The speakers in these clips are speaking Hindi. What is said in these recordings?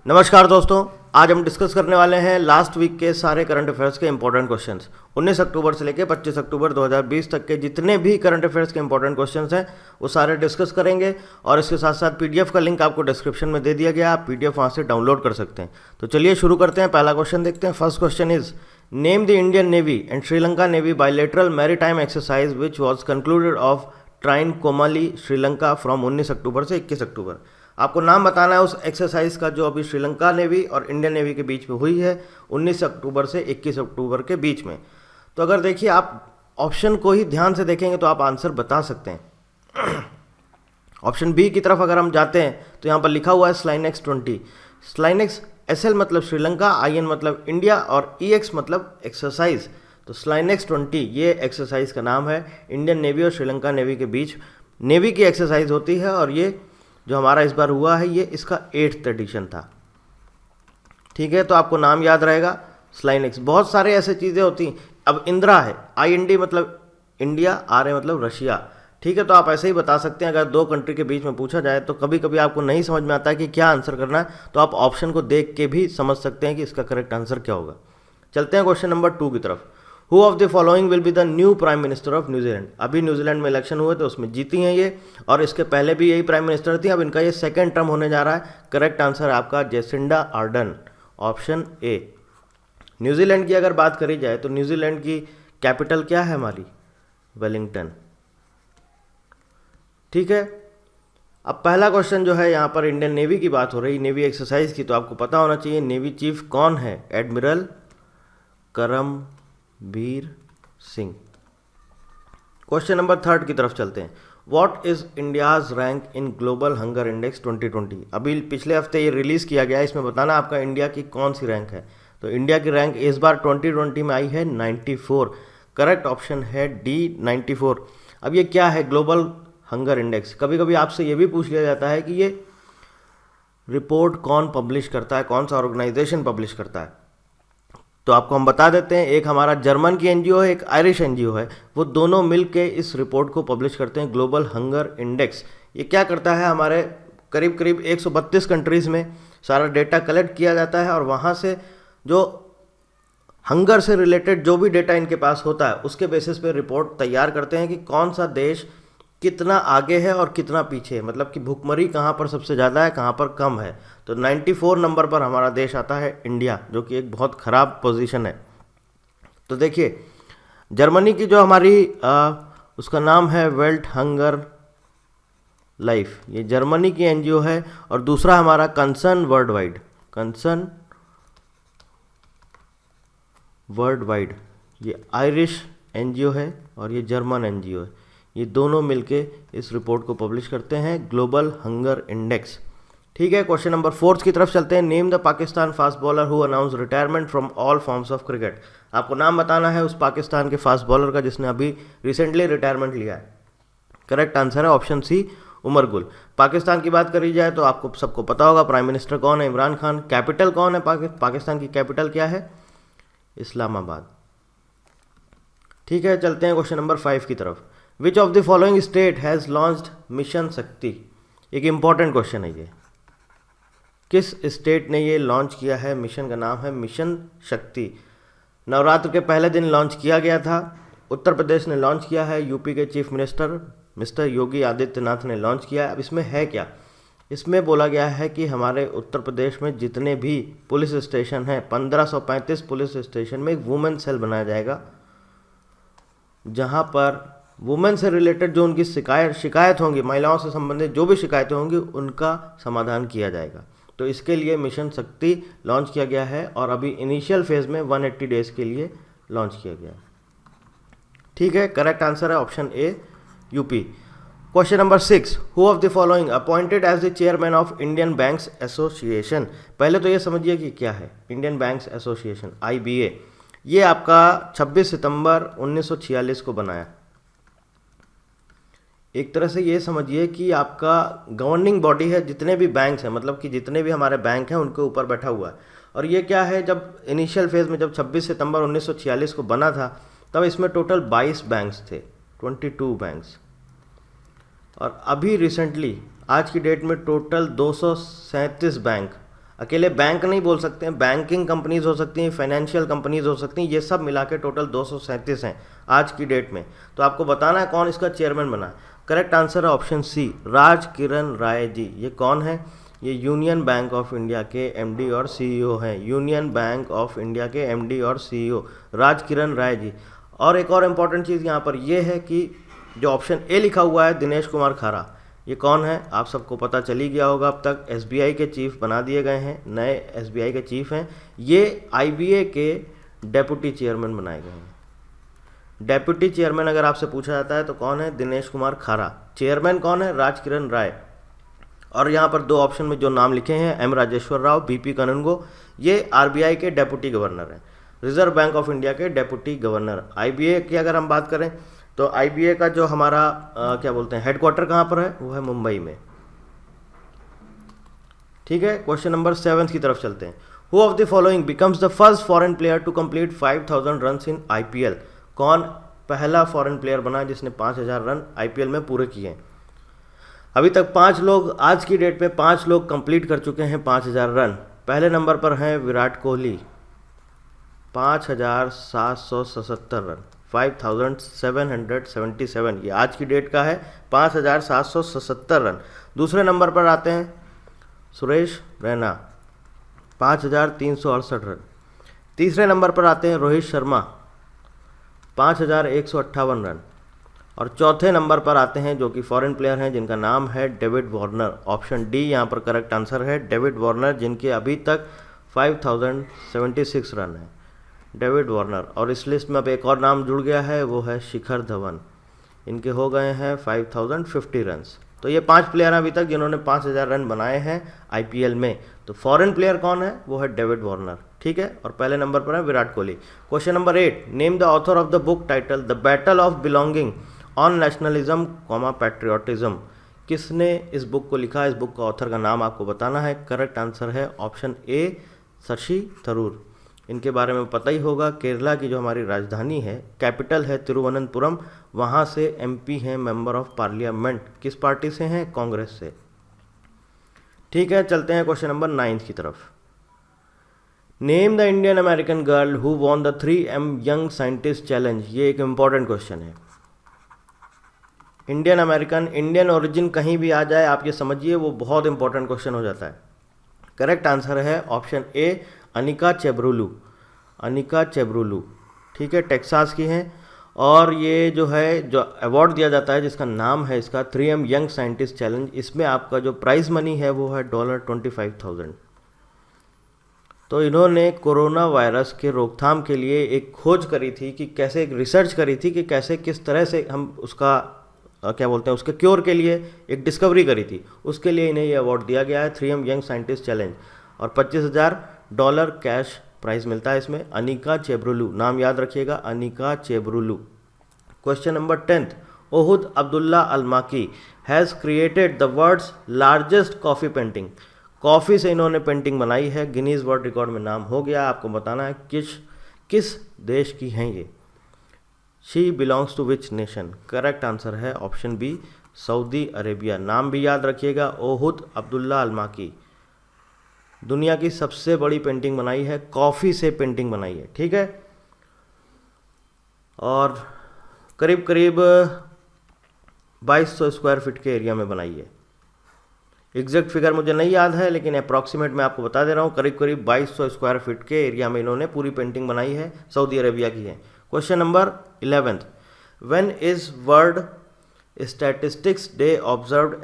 नमस्कार दोस्तों, आज हम डिस्कस करने वाले हैं लास्ट वीक के सारे करंट अफेयर्स के इंपॉर्टेंट क्वेश्चंस। 19 अक्टूबर से लेकर 25 अक्टूबर 2020 तक के जितने भी करंट अफेयर्स के इंपॉर्टेंट क्वेश्चंस हैं वो सारे डिस्कस करेंगे और इसके साथ साथ पीडीएफ का लिंक आपको डिस्क्रिप्शन में दे दिया गया, आप पीडीएफ वहाँ से डाउनलोड कर सकते हैं। तो चलिए शुरू करते हैं। पहला क्वेश्चन देखते हैं। First question is name the Indian navy and Sri Lanka navy bilateral maritime exercise which was concluded off Trincomalee Sri Lanka from 19 October से 21 अक्टूबर। आपको नाम बताना है उस एक्सरसाइज का जो अभी श्रीलंका नेवी और इंडियन नेवी के बीच में हुई है 19 अक्टूबर से 21 अक्टूबर के बीच में। तो अगर देखिए आप ऑप्शन को ही ध्यान से देखेंगे तो आप आंसर बता सकते हैं। ऑप्शन बी की तरफ अगर हम जाते हैं तो यहाँ पर लिखा हुआ है स्लाइनेक्स 20। स्लाइनेक्स SL मतलब श्रीलंका, IN मतलब इंडिया और EX मतलब एक्सरसाइज। तो स्लाइनेक्स 20 ये एक्सरसाइज का नाम है। इंडियन नेवी और श्रीलंका नेवी के बीच नेवी की एक्सरसाइज होती है और ये जो हमारा इस बार हुआ है ये इसका 8th एडिशन था। ठीक है, तो आपको नाम याद रहेगा स्लाइनेक्स। बहुत सारे ऐसे चीज़ें होती हैं। अब इंदिरा है, IND मतलब इंडिया, RA मतलब रशिया। ठीक है, तो आप ऐसे ही बता सकते हैं। अगर दो कंट्री के बीच में पूछा जाए तो कभी कभी आपको नहीं समझ में आता है कि क्या आंसर करना है, तो आप ऑप्शन को देख के भी समझ सकते हैं कि इसका करेक्ट आंसर क्या होगा। चलते हैं क्वेश्चन नंबर 2 की तरफ। Who of the following will be the new prime minister of New Zealand. अभी न्यूजीलैंड में इलेक्शन हुए तो उसमें जीती हैं ये, और इसके पहले भी यही प्राइम मिनिस्टर थी। अब इनका ये सेकेंड टर्म होने जा रहा है। करेक्ट आंसर आपका Jacinda Ardern, option A. New Zealand की अगर बात करी जाए तो न्यूजीलैंड की कैपिटल क्या है हमारी? वेलिंगटन। ठीक है, अब पहला क्वेश्चन जो है यहाँ पर इंडियन नेवी की बात हो रही, नेवी एक्सरसाइज की, तो आपको पता होना चाहिए नेवी चीफ कौन है? Admiral Karambir Singh. Question number 3 की तरफ चलते हैं। What is India's rank in global hunger index 2020। अभी पिछले हफ्ते ये रिलीज किया गया है, इसमें बताना आपका इंडिया की कौन सी रैंक है। तो इंडिया की रैंक इस बार 2020 में आई है 94। करेक्ट ऑप्शन है डी 94। अब ये क्या है ग्लोबल हंगर इंडेक्स? कभी कभी आपसे ये भी पूछ लिया जाता है कि ये रिपोर्ट कौन पब्लिश करता है, कौन सा ऑर्गेनाइजेशन पब्लिश करता है। तो आपको हम बता देते हैं, एक हमारा जर्मन की NGO है, एक आयरिश NGO है। वो दोनों मिलके इस रिपोर्ट को पब्लिश करते हैं, ग्लोबल हंगर इंडेक्स। ये क्या करता है, हमारे करीब करीब 132 कंट्रीज़ में सारा डेटा कलेक्ट किया जाता है और वहाँ से जो हंगर से रिलेटेड जो भी डेटा इनके पास होता है उसके बेसिस पे रिपोर्ट तैयार करते हैं कि कौन सा देश कितना आगे है और कितना पीछे है, मतलब कि भुखमरी कहाँ पर सबसे ज़्यादा है, कहाँ पर कम है। तो 94 नंबर पर हमारा देश आता है इंडिया, जो कि एक बहुत ख़राब पोजीशन है। तो देखिए जर्मनी की जो हमारी उसका नाम है वेल्ट हंगर लाइफ, ये जर्मनी की NGO है। और दूसरा हमारा कंसर्न वर्ल्ड वाइड, ये आयरिश NGO है और ये जर्मन NGO है। ये दोनों मिलके इस रिपोर्ट को पब्लिश करते हैं, ग्लोबल हंगर इंडेक्स। ठीक है, क्वेश्चन नंबर 4 की तरफ चलते हैं। Name the Pakistan fast bowler who announce retirement from all forms of cricket. आपको नाम बताना है उस पाकिस्तान के फास्ट बॉलर का जिसने अभी रिसेंटली रिटायरमेंट लिया है। करेक्ट आंसर है ऑप्शन सी, उमर गुल। पाकिस्तान की बात करी जाए तो आपको सबको पता होगा प्राइम मिनिस्टर कौन है? इमरान खान। कैपिटल कौन है? पाकिस्तान की कैपिटल क्या है? इस्लामाबाद। ठीक है, चलते हैं क्वेश्चन नंबर 5 की तरफ। विच of the following state has launched mission शक्ति। एक इंपॉर्टेंट क्वेश्चन है ये। किस स्टेट ने ये लॉन्च किया है? मिशन का नाम है मिशन शक्ति। नवरात्र के पहले दिन लॉन्च किया गया था। उत्तर प्रदेश ने लॉन्च किया है, यूपी के chief minister mister Yogi Adityanath ने लॉन्च किया है। अब इसमें है क्या? इसमें बोला गया है कि हमारे उत्तर प्रदेश में जितने भी पुलिस स्टेशन हैं, 1535 पुलिस स्टेशन में एक वुमेन सेल बनाया जाएगा, जहाँ पर वुमेन से रिलेटेड जो उनकी शिकायत होंगी, महिलाओं से संबंधित जो भी शिकायतें होंगी उनका समाधान किया जाएगा। तो इसके लिए मिशन शक्ति लॉन्च किया गया है और अभी इनिशियल फेज में 180 डेज के लिए लॉन्च किया गया है। ठीक है, करेक्ट आंसर है option A, UP. Question number 6। Who of the following appointed as the chairman of Indian Banks Association. पहले तो ये समझिए कि क्या है इंडियन बैंक्स एसोसिएशन, IBA। ये आपका 26 सितंबर 1946 को बनाया। एक तरह से ये समझिए कि आपका गवर्निंग बॉडी है, जितने भी बैंक्स हैं, मतलब कि जितने भी हमारे बैंक हैं उनके ऊपर बैठा हुआ है। और ये क्या है, जब इनिशियल फेज में जब 26 सितंबर 1946 को बना था तब इसमें टोटल 22 बैंक्स थे, 22 बैंक्स। और अभी रिसेंटली आज की डेट में टोटल 237 बैंक अकेले बैंक नहीं बोल सकते हैं, बैंकिंग कंपनीज हो सकती हैं, फाइनेंशियल कंपनीज हो सकती हैं, ये सब मिला के टोटल 237 हैं आज की डेट में। तो आपको बताना है कौन इसका चेयरमैन बना। करेक्ट आंसर है ऑप्शन सी, राज किरण राय जी। ये कौन है? ये यूनियन बैंक ऑफ इंडिया के एमडी और सीईओ हैं। यूनियन बैंक ऑफ इंडिया के एमडी और सीईओ राज किरण राय जी। और एक और इम्पॉर्टेंट चीज़ यहाँ पर यह है कि जो ऑप्शन ए लिखा हुआ है दिनेश कुमार खारा, ये कौन है? आप सबको पता चल ही गया होगा अब तक, एसबीआई के चीफ बना दिए गए हैं, नए एसबीआई के चीफ हैं। ये आईबीए के डेप्यूटी चेयरमैन बनाए गए हैं। डेप्यूटी चेयरमैन अगर आपसे पूछा जाता है तो कौन है? दिनेश कुमार खारा। चेयरमैन कौन है? राज किरण राय। और यहाँ पर दो ऑप्शन में जो नाम लिखे हैं, एम राजेश्वर राव, बीपी कनंगो, ये आरबीआई के डेप्यूटी गवर्नर हैं, रिजर्व बैंक ऑफ इंडिया के डेप्यूटी गवर्नर। आईबीए की अगर हम बात करें तो आईबीए का जो हमारा क्या बोलते हैं हेडक्वार्टर कहाँ पर है? वो है मुंबई में। ठीक है, क्वेश्चन नंबर 7 की तरफ चलते हैं। Who of the following becomes the first foreign player to complete 5000 run in IPL? कौन पहला फॉरेन प्लेयर बना जिसने 5000 रन आईपीएल में पूरे किए? अभी तक 5 लोग, आज की डेट पे 5 लोग कंप्लीट कर चुके हैं 5000 रन। पहले नंबर पर हैं विराट कोहली, 5777 रन, 5777, ये आज की डेट का है, 5777 रन। दूसरे नंबर पर आते हैं सुरेश रैना, 5368 रन। तीसरे नंबर पर आते हैं रोहित शर्मा, 5158 रन। और चौथे नंबर पर आते हैं जो कि फॉरेन प्लेयर हैं जिनका नाम है डेविड वार्नर। ऑप्शन डी यहाँ पर करेक्ट आंसर है, डेविड वार्नर, जिनके अभी तक 5076 रन हैं, डेविड वार्नर। और इस लिस्ट में अब एक और नाम जुड़ गया है, वो है शिखर धवन, इनके हो गए हैं 5050 रन्स। तो ये 5 प्लेयर हैं अभी तक जिन्होंने 5000 रन बनाए हैं आईपीएल में। तो फॉरेन प्लेयर कौन है? वो है डेविड वार्नर। ठीक है, और पहले नंबर पर है Virat Kohli. Question number 8, name the author of the book title the battle of belonging on nationalism comma patriotism? किसने इस बुक को लिखा? इस बुक का ऑथर का नाम आपको बताना है। करेक्ट आंसर है ऑप्शन ए, शशि थरूर। इनके बारे में पता ही होगा, केरला की जो हमारी राजधानी है, कैपिटल है तिरुवनंतपुरम, वहाँ से एमपी हैं, मेंबर ऑफ पार्लियामेंट। किस पार्टी से हैं? कांग्रेस से। ठीक है, चलते हैं क्वेश्चन नंबर 9 की तरफ। Name the Indian American girl who won the 3M young scientist challenge? ये एक इंपॉर्टेंट क्वेश्चन है। इंडियन अमेरिकन, इंडियन ओरिजिन कहीं भी आ जाए आप ये समझिए वो बहुत इंपॉर्टेंट क्वेश्चन हो जाता है। करेक्ट आंसर है ऑप्शन ए, अनिका चेब्रुलू। अनिका चेब्रुलू, ठीक है, टेक्सास की हैं। और ये जो है, जो अवार्ड दिया जाता है जिसका नाम है इसका 3M यंग साइंटिस्ट चैलेंज, इसमें आपका जो प्राइज मनी है वो है $25,000। तो इन्होंने कोरोना वायरस के रोकथाम के लिए एक खोज करी थी कि कैसे, एक रिसर्च करी थी कि कैसे, किस तरह से हम उसका क्या बोलते हैं, उसके क्योर के लिए एक डिस्कवरी करी थी। उसके लिए इन्हें ये अवार्ड दिया गया है 3M यंग साइंटिस्ट चैलेंज। और $25,000 कैश प्राइज मिलता है इसमें। अनिका चेब्रुलू, नाम याद रखिएगा, Anika Chebrolu. Question number 10, Ohood Abdulla Almaki has created the world's largest coffee painting? Coffee से इन्होंने पेंटिंग बनाई है, गिनीज वर्ल्ड रिकॉर्ड में नाम हो गया। आपको बताना है किस देश की हैं ये। She belongs to which nation? Correct answer है ऑप्शन बी, सऊदी अरेबिया। नाम भी याद रखिएगा, ओहुद अब्दुल्ला अलमाकी। दुनिया की सबसे बड़ी पेंटिंग बनाई है, कॉफ़ी से पेंटिंग बनाई है। ठीक है, और करीब करीब 2200 स्क्वायर फीट के एरिया में बनाई है। एग्जैक्ट फिगर मुझे नहीं याद है, लेकिन अप्रॉक्सीमेट मैं आपको बता दे रहा हूँ, करीब करीब 2200 स्क्वायर फीट के एरिया में इन्होंने पूरी पेंटिंग बनाई है, सऊदी अरेबिया की है। Question number 11, when is world statistics day observed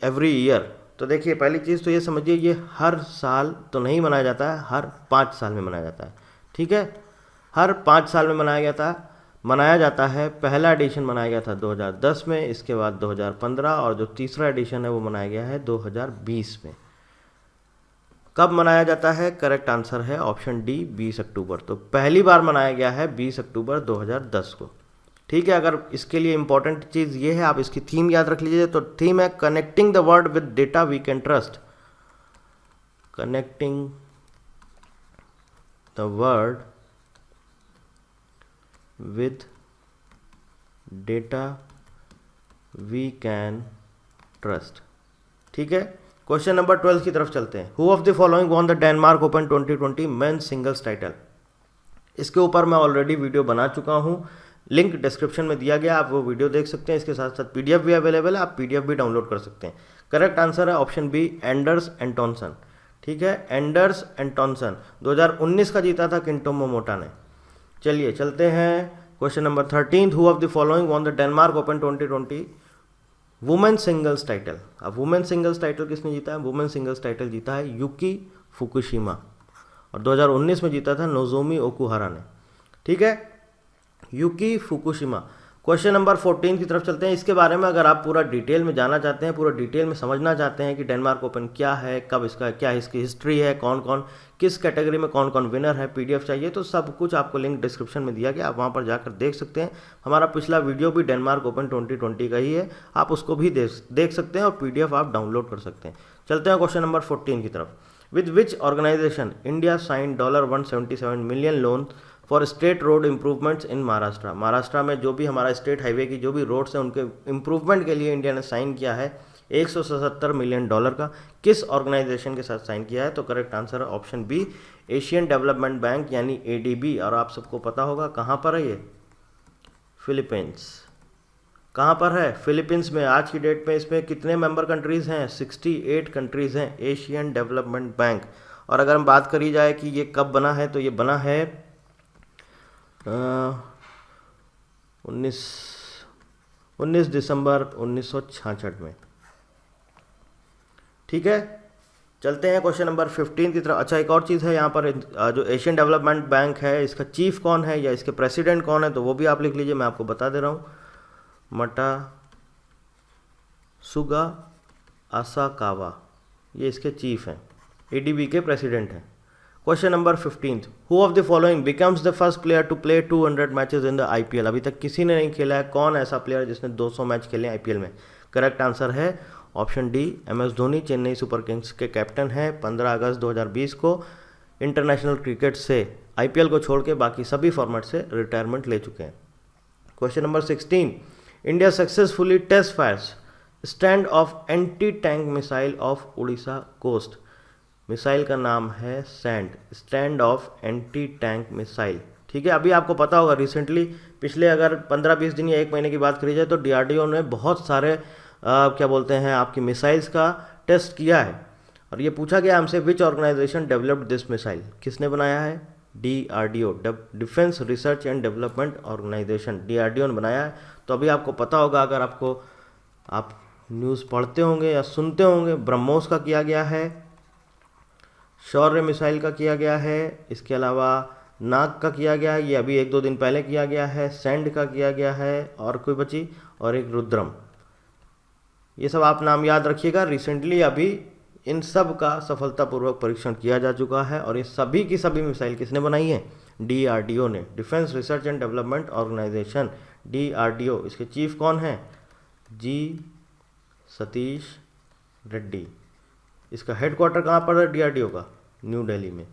every year? तो देखिए, पहली चीज़ तो ये समझिए, ये हर साल तो नहीं मनाया जाता है, हर 5 साल में मनाया जाता है। ठीक है, हर 5 साल में मनाया जाता है। पहला एडिशन मनाया गया था 2010 में, इसके बाद 2015, और जो तीसरा एडिशन है वो मनाया गया है 2020 में। कब मनाया जाता है? करेक्ट आंसर है ऑप्शन डी, 20 अक्टूबर। तो पहली बार मनाया गया है 20 अक्टूबर 2010 को। ठीक है, अगर इसके लिए इंपॉर्टेंट चीज़ ये है, आप इसकी थीम याद रख लीजिए। तो थीम है connecting the world with data we can trust. Connecting the world with data we can trust. ठीक है, क्वेश्चन नंबर 12 की तरफ चलते हैं। Who of the following won the Denmark Open 2020 men's singles title. इसके ऊपर मैं ऑलरेडी वीडियो बना चुका हूँ, लिंक डिस्क्रिप्शन में दिया गया, आप वो वीडियो देख सकते हैं। इसके साथ साथ पीडीएफ भी अवेलेबल है, आप पीडीएफ भी डाउनलोड कर सकते हैं। करेक्ट आंसर है ऑप्शन बी, एंडर्स एंटोनसन। ठीक है, एंडर्स एंटोनसन 2019 का जीता था किंटो मोमोटा ने। चलिए चलते हैं question number 13। Who of the following won the Denmark Open 2020 women singles title. अब वुमेन सिंगल्स टाइटल किसने जीता है? वुमेन सिंगल्स टाइटल जीता है यूकी फुकुशिमा, और 2019 में जीता था नोजोमी ओकुहारा ने। ठीक है, यूकी फुकुशिमा। क्वेश्चन नंबर 14 की तरफ चलते हैं। इसके बारे में अगर आप पूरा डिटेल में जानना चाहते हैं, पूरा डिटेल में समझना चाहते हैं कि डेनमार्क ओपन क्या है, कब इसका क्या इसकी हिस्ट्री है, कौन कौन किस कैटेगरी में कौन कौन विनर है, पीडीएफ चाहिए तो सब कुछ आपको लिंक डिस्क्रिप्शन में दिया गया, आप वहाँ पर जाकर देख सकते हैं। हमारा पिछला वीडियो भी डेनमार्क ओपन 2020 का ही है, आप उसको भी देख सकते हैं और पीडीएफ आप डाउनलोड कर सकते हैं। चलते हैं क्वेश्चन नंबर 14 की तरफ। With which organisation India sign $177 million loan for state road improvements in Maharashtra. Maharashtra में जो भी हमारा स्टेट हाईवे की जो भी रोड्स हैं उनके इम्प्रूवमेंट के लिए इंडिया ने साइन किया है $177 मिलियन का। किस ऑर्गेनाइजेशन के साथ साइन किया है? तो करेक्ट आंसर है option B, Asian Development Bank यानी एडीबी। और आप सबको पता होगा कहाँ पर है ये? फिलीपींस। कहाँ पर है? फिलीपींस में। आज की डेट में इसमें कितने मेंबर कंट्रीज़ हैं? 68 कंट्रीज़ हैं एशियन डेवलपमेंट बैंक। और अगर हम बात करी जाए कि ये कब बना है तो ये बना है 19 दिसंबर 1966 में। ठीक है, चलते हैं क्वेश्चन नंबर 15 की तरफ। अच्छा, एक और चीज़ है यहाँ पर, जो एशियन डेवलपमेंट बैंक है इसका चीफ कौन है या इसके प्रेसिडेंट कौन है, तो वो भी आप लिख लीजिए, मैं आपको बता दे रहा हूँ। मटासुगा आसाकावा, ये इसके चीफ हैं, एडीबी के प्रेसिडेंट हैं। Question number 15। Who of the following becomes the first player to play 200 matches in the IPL. अभी तक किसी ने नहीं खेला है, कौन ऐसा प्लेयर जिसने 200 मैच खेले आईपीएल में? करेक्ट आंसर है option D, MS Dhoni. Chennai super Kings के कैप्टन हैं। 15 अगस्त 2020 को इंटरनेशनल क्रिकेट से आईपीएल को छोड़ के बाकी सभी फॉर्मेट से रिटायरमेंट ले चुके हैं। Question number 16। India successfully test fires stand off anti tank missile off Orissa coast. Missile का नाम है stand off anti tank missile. ठीक है, अभी आपको पता होगा रिसेंटली पिछले अगर 15-20 दिन या 1 महीने की बात करी जाए तो डीआरडीओ ने बहुत सारे क्या बोलते हैं आपकी मिसाइल्स का टेस्ट किया है। और ये पूछा गया हमसे which organisation developed this missile. किसने बनाया है? DRDO, Defence Research and Development Organisation, DRDO ने बनाया है। तो अभी आपको पता होगा, अगर आप न्यूज़ पढ़ते होंगे या सुनते होंगे, ब्रह्मोस का किया गया है, शौर्य मिसाइल का किया गया है, इसके अलावा नाग का किया गया है, ये अभी 1-2 दिन पहले किया गया है, सैंड का किया गया है, और कोई बची, और एक रुद्रम। ये सब आप नाम याद रखिएगा। रिसेंटली अभी इन सब का सफलतापूर्वक परीक्षण किया जा चुका है, और ये सभी की सभी मिसाइल किसने बनाई है? डीआरडीओ ने, Defence Research and Development Organisation, DRDO. इसके चीफ कौन है? जी सतीश रेड्डी। इसका हेडक्वार्टर कहाँ पर है डीआरडीओ का? न्यू दिल्ली में,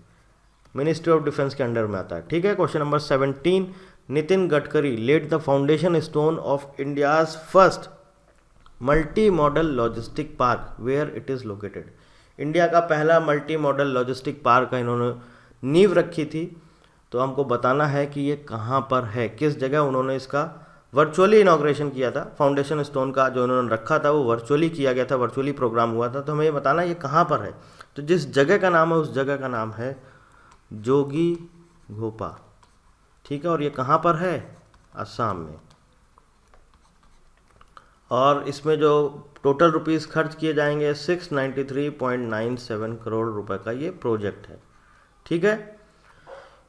मिनिस्ट्री ऑफ डिफेंस के अंडर में आता है। ठीक है, question number 17। Nitin Gadkari laid the foundation stone of India's first multi modal logistic park where it is located. India का पहला मल्टी मॉडल लॉजिस्टिक पार्क का इन्होंने नींव रखी थी, तो हमको बताना है कि ये कहाँ पर है, किस जगह उन्होंने इसका वर्चुअली इनॉग्रेशन किया था। फाउंडेशन स्टोन का जो उन्होंने रखा था वो वर्चुअली किया गया था, वर्चुअली प्रोग्राम हुआ था। तो हमें ये बताना ये कहाँ पर है। तो जिस जगह का नाम है उस जगह का नाम है जोगी घोपा। ठीक है, और ये कहाँ पर है? असम में। और इसमें जो टोटल रुपीस खर्च किए जाएंगे 693.97 करोड़ रुपए का ये प्रोजेक्ट है। ठीक है,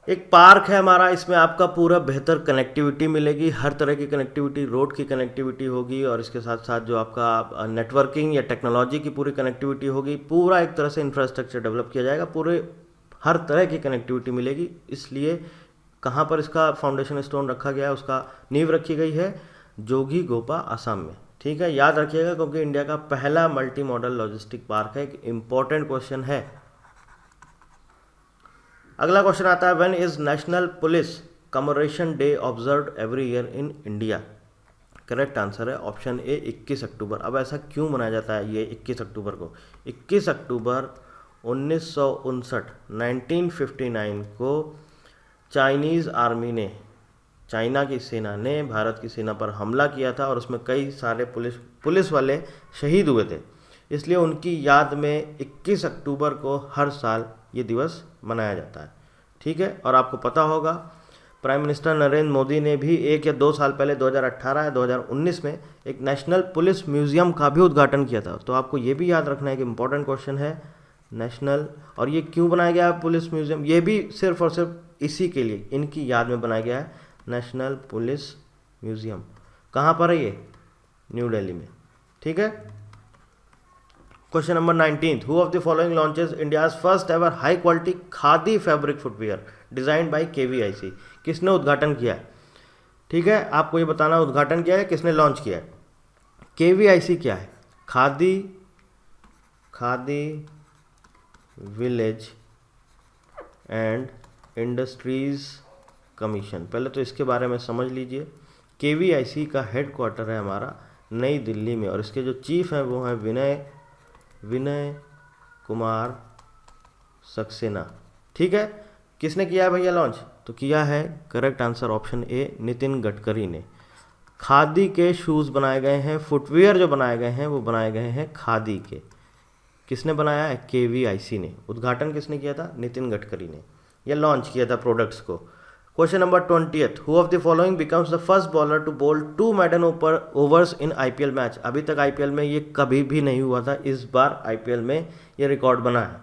एक पार्क है हमारा, इसमें आपका पूरा बेहतर कनेक्टिविटी मिलेगी, हर तरह की कनेक्टिविटी, रोड की कनेक्टिविटी होगी, और इसके साथ साथ जो आपका नेटवर्किंग या टेक्नोलॉजी की पूरी कनेक्टिविटी होगी। पूरा एक तरह से इंफ्रास्ट्रक्चर डेवलप किया जाएगा, पूरे हर तरह की कनेक्टिविटी मिलेगी। इसलिए कहाँ पर इसका फाउंडेशन स्टोन रखा गया है, उसका नींव रखी गई है जोगी घोपा असम में। ठीक है, याद रखिएगा क्योंकि इंडिया का पहला मल्टी मॉडल लॉजिस्टिक पार्क है, एक इंपॉर्टेंट क्वेश्चन है। अगला क्वेश्चन आता है, when is national police commemoration day observed every year in India. Correct answer है ऑप्शन ए 21 अक्टूबर। अब ऐसा क्यों मनाया जाता है ये 21 अक्टूबर को? 21 अक्टूबर 1959 को चाइनीज़ आर्मी ने, चाइना की सेना ने भारत की सेना पर हमला किया था और उसमें कई सारे पुलिस वाले शहीद हुए थे। इसलिए उनकी याद में 21 अक्टूबर को हर साल ये दिवस मनाया जाता है। ठीक है, और आपको पता होगा प्राइम मिनिस्टर नरेंद्र मोदी ने भी 1 या 2 साल पहले 2018 या 2019 में एक नेशनल पुलिस म्यूजियम का भी उद्घाटन किया था। तो आपको ये भी याद रखना है कि इंपॉर्टेंट क्वेश्चन है नेशनल। और ये क्यों बनाया गया है पुलिस म्यूजियम? ये भी सिर्फ और सिर्फ इसी के लिए, इनकी याद में बनाया गया है नेशनल पुलिस म्यूजियम। कहाँ पर है ये? न्यू दिल्ली में। ठीक है। Question number 19, who of the following launches India's first ever high quality khadi fabric footwear designed bye KVIC? किसने उद्घाटन किया है? ठीक है, आपको ये बताना उद्घाटन किया है, किसने लॉन्च किया है। KVIC क्या है? Khadi village and industries commission. पहले तो इसके बारे में समझ लीजिए। KVIC का हेडक्वार्टर है हमारा नई दिल्ली में और इसके जो चीफ हैं वो हैं विनय कुमार सक्सेना। ठीक है, किसने किया है भैया लॉन्च? तो किया है correct answer option A Nitin Gadkari ने। खादी के शूज़ बनाए गए हैं, फुटवियर जो बनाए गए हैं वो बनाए गए हैं खादी के। किसने बनाया है? KVIC ने। उद्घाटन किसने किया था? नितिन गडकरी ने। यह लॉन्च किया था प्रोडक्ट्स को। Question number 20, who of the following becomes the first bowler to bowl 2 maiden overs in IPL match? अभी तक IPL में ये कभी भी नहीं हुआ था, इस बार IPL में ये रिकॉर्ड बना है।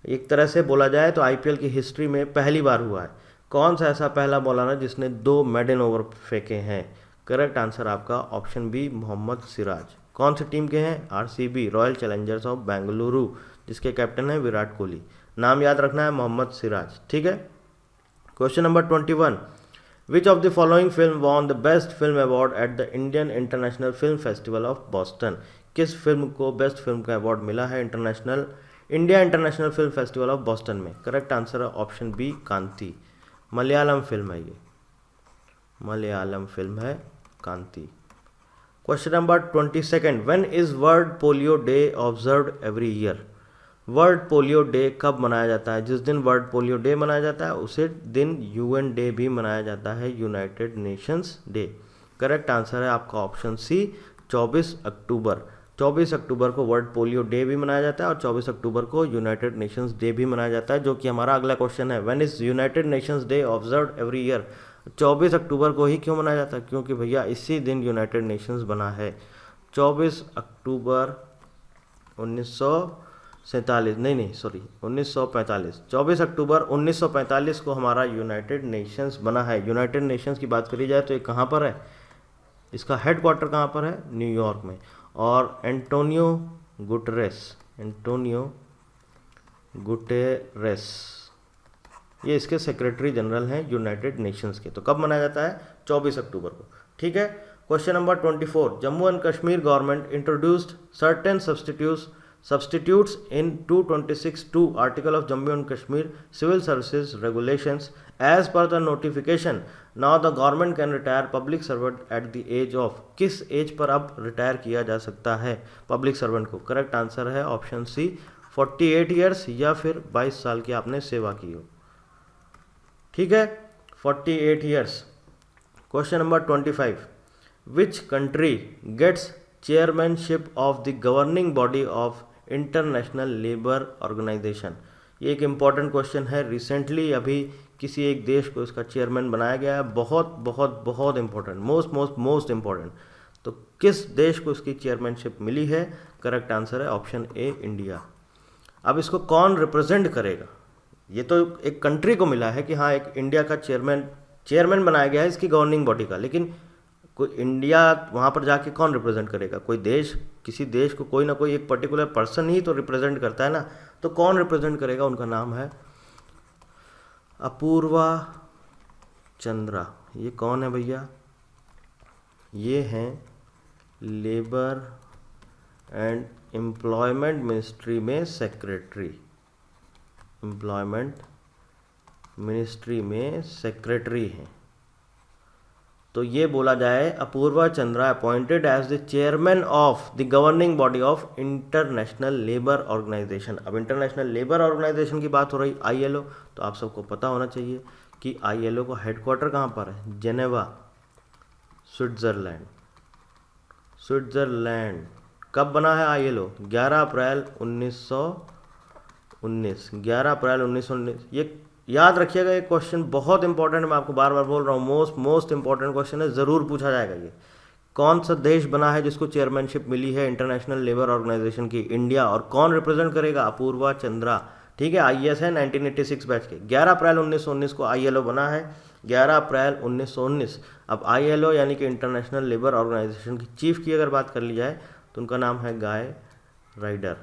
एक तरह से बोला जाए तो IPL की हिस्ट्री में पहली बार हुआ है। कौन सा ऐसा पहला बॉलर है जिसने 2 मेडन ओवर फेंके हैं? करेक्ट आंसर आपका ऑप्शन बी मोहम्मद सिराज। कौन सी टीम के हैं? RCB, royal Challengers of Bengaluru, जिसके कैप्टन है विराट कोहली। नाम याद रखना है मोहम्मद सिराज। ठीक है। Question number 21, which of the following film won the best film award at the Indian international film festival of Boston? किस फिल्म को बेस्ट फिल्म का अवार्ड मिला है India international film festival of Boston में? करेक्ट आंसर है option B Kanthi. Malayalam film है ये, मलयालम फिल्म है Kanthi. Question number 22, when is world polio day observed every year? World polio day कब मनाया जाता है? जिस दिन वर्ल्ड पोलियो डे मनाया जाता है उसी दिन UN डे भी मनाया जाता है, United Nations day. Correct answer है आपका ऑप्शन सी 24 अक्टूबर। 24 अक्टूबर को वर्ल्ड पोलियो डे भी मनाया जाता है और 24 अक्टूबर को यूनाइटेड नेशंस डे भी मनाया जाता है, जो कि हमारा अगला क्वेश्चन है। When is United Nations day observed every year? 24 अक्टूबर को ही क्यों मनाया जाता है? क्योंकि भैया इसी दिन यूनाइटेड नेशंस बना है। 24 अक्टूबर 1945। 24 अक्टूबर 1945 को हमारा यूनाइटेड नेशंस बना है। यूनाइटेड नेशंस की बात करी जाए तो ये कहाँ पर है? इसका हेडक्वार्टर कहाँ पर है? न्यूयॉर्क में। और एंटोनियो गुटेरेस ये इसके सेक्रेटरी जनरल हैं यूनाइटेड नेशंस के। तो कब मनाया जाता है? 24 अक्टूबर को। ठीक है। Question number 24, Jammu and Kashmir government introduced certain substitutes in 226(2) article of Jammu and Kashmir Civil Services Regulations. As per the notification, now the government can retire public servant at the age of, किस एज पर अब रिटायर किया जा सकता है पब्लिक सर्वेंट को? करेक्ट आंसर है ऑप्शन सी 48 ईयर्स या फिर 22 साल की आपने सेवा की हो। ठीक है, 48 years. Question number 25, which country gets chairmanship of the Governing Body of International Labour Organisation? ये एक इम्पॉर्टेंट क्वेश्चन है। रिसेंटली अभी किसी एक देश को इसका चेयरमैन बनाया गया है। बहुत बहुत बहुत इंपॉर्टेंट, मोस्ट इंपॉर्टेंट। तो किस देश को इसकी चेयरमैनशिप मिली है? करेक्ट आंसर है ऑप्शन ए इंडिया। अब इसको कौन रिप्रेजेंट करेगा? ये तो एक कंट्री को मिला है कि हाँ एक इंडिया का चेयरमैन बनाया गया है इसकी गवर्निंग बॉडी का, लेकिन कोई इंडिया वहाँ पर जाके कौन रिप्रेजेंट करेगा? कोई देश, किसी देश को कोई ना कोई एक पर्टिकुलर पर्सन ही तो रिप्रेजेंट करता है ना। तो कौन रिप्रेजेंट करेगा? उनका नाम है अपूर्वा चंद्रा। ये कौन है भैया? ये हैं लेबर एंड एम्प्लॉयमेंट मिनिस्ट्री में सेक्रेटरी। एम्प्लॉयमेंट मिनिस्ट्री में सेक्रेटरी हैं। तो ये बोला जाए Apurva Chandra appointed as the chairman of the Governing Body of International Labour Organisation. अब इंटरनेशनल लेबर ऑर्गेनाइजेशन की बात हो रही ILO, तो आप सबको पता होना चाहिए कि ILO का हेडक्वार्टर कहाँ पर है, जेनेवा, स्विट्ज़रलैंड। स्विट्ज़रलैंड। कब बना है ILO? 11 अप्रैल 1919। 11 अप्रैल 1919। ये याद रखिएगा, ये क्वेश्चन बहुत इंपॉर्टेंट है, मैं आपको बार बार बोल रहा हूँ, मोस्ट इंपॉर्टेंट क्वेश्चन है, ज़रूर पूछा जाएगा ये। कौन सा देश बना है जिसको चेयरमैनशिप मिली है इंटरनेशनल लेबर ऑर्गेनाइजेशन की? इंडिया। और कौन रिप्रेजेंट करेगा? अपूर्वा चंद्रा। ठीक है, IAS है 1986 बैच के। 11 अप्रैल 1919 को ILO बना है, 11 अप्रैल 1919। अब ILO यानी कि इंटरनेशनल लेबर ऑर्गेनाइजेशन की चीफ की अगर बात कर ली जाए तो उनका नाम है गाय राइडर।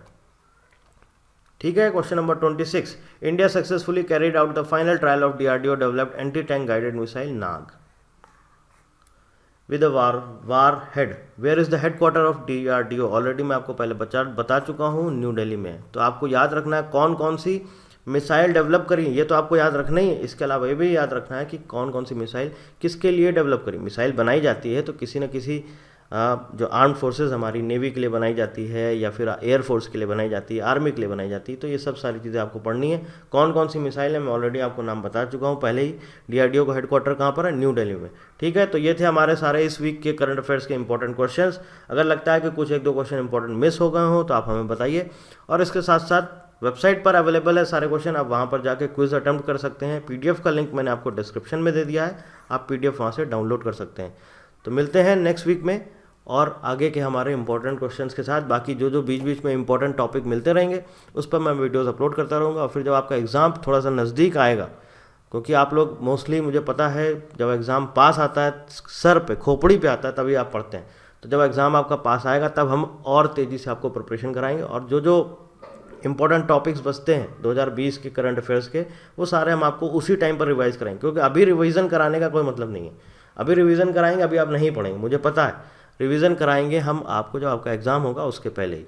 ठीक है, question number 26। India successfully carried out the final trial of DRDO developed anti tank guided missile Nag with warhead. Where is the headquarter of DRDO? Already मैं आपको पहले बता चुका हूँ, न्यू दिल्ली में। तो आपको याद रखना है कौन कौन सी मिसाइल डेवलप करी, ये तो आपको याद रखना ही है। इसके अलावा ये भी याद रखना है कि कौन कौन सी मिसाइल किसके लिए डेवलप करी। मिसाइल बनाई जाती है तो किसी न किसी जो आर्म फोर्सेस हमारी नेवी के लिए बनाई जाती है, या फिर एयर फोर्स के लिए बनाई जाती है, आर्मी के लिए बनाई जाती है। तो ये सब सारी चीज़ें आपको पढ़नी है। कौन कौन सी मिसाइल है मैं ऑलरेडी आपको नाम बता चुका हूँ पहले ही। DRDO का हेडक्वार्टर कहाँ पर है? न्यू दिल्ली में। ठीक है, तो ये थे हमारे सारे इस वीक के करंट अफेयर्स के इंपॉर्टेंट क्वेश्चंस। अगर लगता है कि कुछ एक दो क्वेश्चन इंपॉर्टेंट मिस हो गए हो तो आप हमें बताइए। और इसके साथ साथ वेबसाइट पर अवेलेबल है सारे क्वेश्चन, आप वहाँ पर जाके क्विज अटेम्प्ट कर सकते हैं। PDF का लिंक मैंने आपको डिस्क्रिप्शन में दे दिया है, आप PDF वहाँ से डाउनलोड कर सकते हैं। तो मिलते हैं नेक्स्ट वीक में और आगे के हमारे इंपॉर्टेंट क्वेश्चंस के साथ। बाकी जो बीच बीच में इंपॉर्टेंट टॉपिक मिलते रहेंगे उस पर मैं वीडियोस अपलोड करता रहूँगा। और फिर जब आपका एग्ज़ाम थोड़ा सा नज़दीक आएगा, क्योंकि आप लोग मोस्टली, मुझे पता है, जब एग्ज़ाम पास आता है सर पे, खोपड़ी पे आता है, तभी आप पढ़ते हैं। तो जब एग्ज़ाम आपका पास आएगा तब हम और तेज़ी से आपको प्रिपरेशन कराएंगे। और जो इंपॉर्टेंट टॉपिक्स बचते हैं 2020 के करंट अफेयर्स के, वो सारे हम आपको उसी टाइम पर रिवाइज़ कराएंगे। क्योंकि अभी रिवीजन कराने का कोई मतलब नहीं है। अभी रिवीजन कराएंगे, अभी आप नहीं पढ़ेंगे, मुझे पता है। रिवीजन कराएंगे हम आपको जब आपका एग्ज़ाम होगा उसके पहले ही।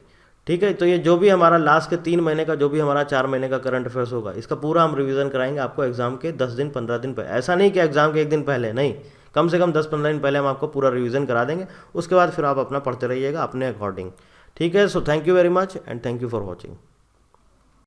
ठीक है, तो ये जो भी हमारा लास्ट के 3 महीने का, जो भी हमारा 4 महीने का करंट अफेयर्स होगा, इसका पूरा हम रिवीजन कराएंगे आपको एग्ज़ाम के 10 दिन 15 दिन पहले। ऐसा नहीं कि एग्ज़ाम के 1 दिन पहले, नहीं, कम से कम 10-15 दिन पहले हम आपको पूरा रिवीजन करा देंगे। उसके बाद फिर आप अपना पढ़ते रहिएगा अपने अकॉर्डिंग। ठीक है, so thank you very much and thank you for watching.